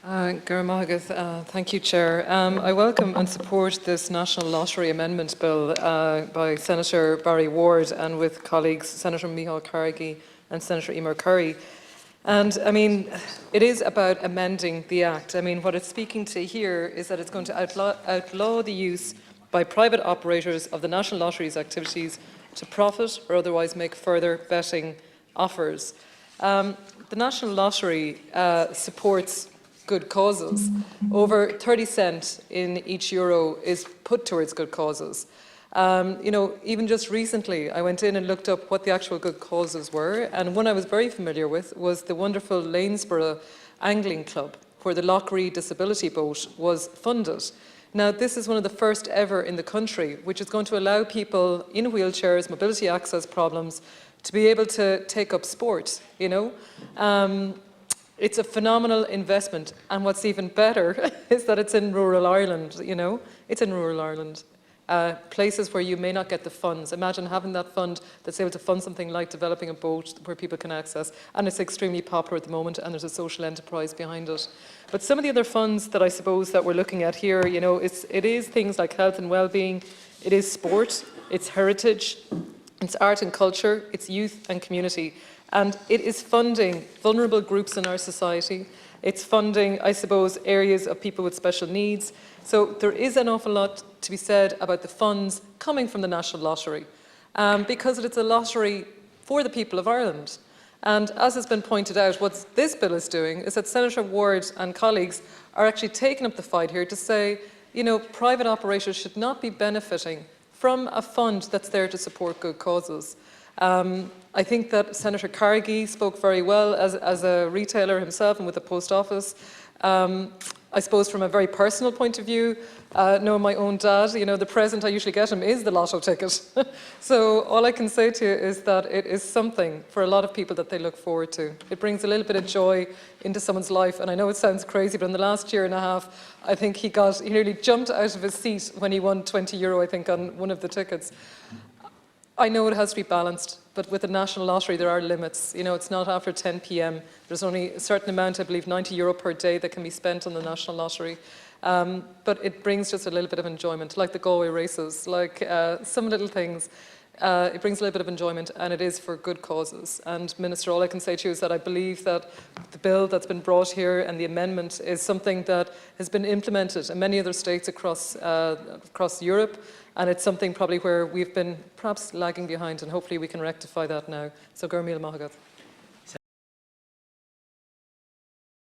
Thank you, Chair. I welcome and support this National Lottery Amendment Bill by Senator Barry Ward and with colleagues Senator Micheál Carrigy and Senator Emer Curry. And I mean, it is about amending the Act. I mean, what it's speaking to here is that it's going to outlaw the use by private operators of the National Lottery's activities to profit or otherwise make further betting offers. The National Lottery supports good causes. Over 30 cents in each euro is put towards good causes. Even just recently, I went in and looked up what the actual good causes were, and one I was very familiar with was the wonderful Lanesborough Angling Club, where the Lochrie Disability Boat was funded. Now, this is one of the first ever in the country, which is going to allow people in wheelchairs, mobility access problems, to be able to take up sport, It's a phenomenal investment, and what's even better is that it's in rural Ireland, It's in rural Ireland. Places where you may not get the funds. Imagine having that fund that's able to fund something like developing a boat where people can access, and it's extremely popular at the moment, and there's a social enterprise behind it. But some of the other funds that I suppose that we're looking at here, it is things like health and well-being, it is sport, it's heritage, it's art and culture, it's youth and community. And it is funding vulnerable groups in our society. It's funding, I suppose, areas of people with special needs. So there is an awful lot to be said about the funds coming from the National Lottery, because it's a lottery for the people of Ireland. And as has been pointed out, what this bill is doing is that Senator Ward and colleagues are actually taking up the fight here to say, private operators should not be benefiting from a fund that's there to support good causes. I think that Senator Carrigy spoke very well as a retailer himself and with the post office. I suppose from a very personal point of view, knowing my own dad, the present I usually get him is the lotto ticket. So all I can say to you is that it is something for a lot of people that they look forward to. It brings a little bit of joy into someone's life, and I know it sounds crazy, but in the last year and a half, I think he nearly jumped out of his seat when he won €20, I think, on one of the tickets. I know it has to be balanced, but with the National Lottery there are limits. It's not after 10 p.m. There's only a certain amount, I believe €90 per day that can be spent on the National Lottery. But it brings just a little bit of enjoyment, like the Galway races, like some little things. It brings a little bit of enjoyment, and it is for good causes. And Minister, all I can say to you is that I believe that the bill that's been brought here and the amendment is something that has been implemented in many other states across Europe, and it's something probably where we've been perhaps lagging behind, and hopefully we can rectify that now. So, Gur Míle Maith Agat.